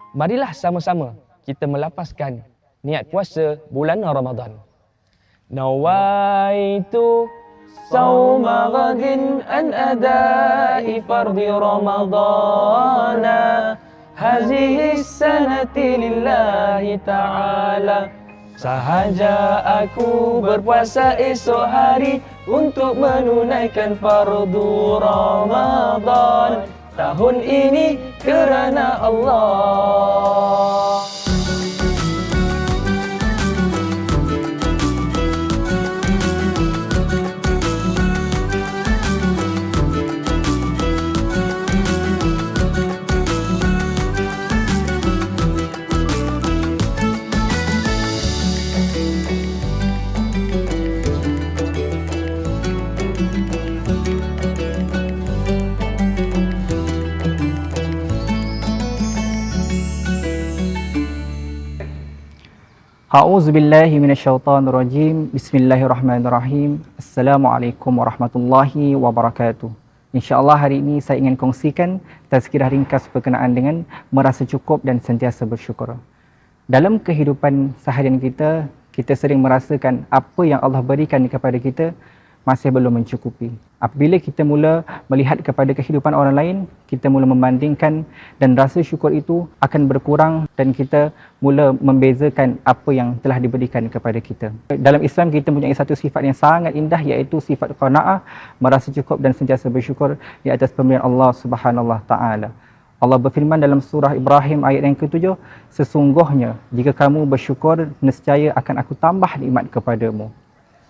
Marilah sama-sama kita melapaskan niat puasa bulan Ramadan. Nawaitu sauma ghadin an adai fardhi Ramadana hazihi sanati lillahi ta'ala. Sahaja aku berpuasa esok hari untuk menunaikan fardu Ramadan tahun ini kerana Allah. A'udzubillahi minasyaitonirrajim. Bismillahirrahmanirrahim. Assalamualaikum warahmatullahi wabarakatuh. InsyaAllah hari ini saya ingin kongsikan tazkirah ringkas berkenaan dengan merasa cukup dan sentiasa bersyukur. Dalam kehidupan seharian kita, kita sering merasakan apa yang Allah berikan kepada kita masih belum mencukupi. Apabila kita mula melihat kepada kehidupan orang lain, kita mula membandingkan dan rasa syukur itu akan berkurang dan kita mula membezakan apa yang telah diberikan kepada kita. Dalam Islam kita mempunyai satu sifat yang sangat indah, iaitu sifat qanaah, merasa cukup dan sentiasa bersyukur di atas pemberian Allah Subhanahu Wa Taala. Allah berfirman dalam surah Ibrahim ayat yang ke-7, sesungguhnya jika kamu bersyukur, nescaya akan aku tambah nikmat kepadamu.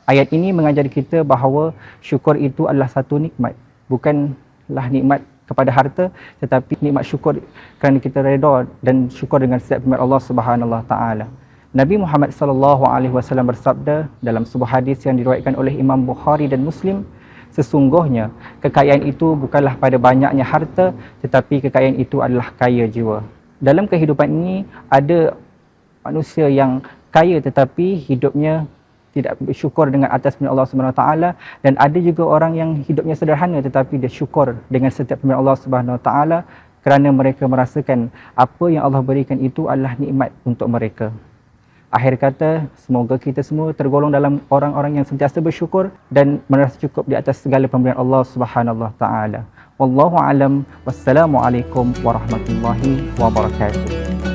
Ayat ini mengajari kita bahawa syukur itu adalah satu nikmat. Bukanlah nikmat kepada harta, tetapi nikmat syukur kerana kita redha dan syukur dengan setiap pemberian Allah Subhanahu Wa Taala. Nabi Muhammad sallallahu alaihi wasallam bersabda dalam sebuah hadis yang diriwayatkan oleh Imam Bukhari dan Muslim, sesungguhnya kekayaan itu bukanlah pada banyaknya harta, tetapi kekayaan itu adalah kaya jiwa. Dalam kehidupan ini ada manusia yang kaya tetapi hidupnya tidak bersyukur dengan atas pemberian Allah Subhanahu Wa Taala, dan ada juga orang yang hidupnya sederhana tetapi dia syukur dengan setiap pemberian Allah Subhanahu Wa Taala kerana mereka merasakan apa yang Allah berikan itu adalah nikmat untuk mereka. Akhir kata, semoga kita semua tergolong dalam orang-orang yang sentiasa bersyukur dan merasa cukup di atas segala pemberian Allah Subhanahu Wa Taala. Wallahu a'lam. Wassalamualaikum warahmatullahi wabarakatuh.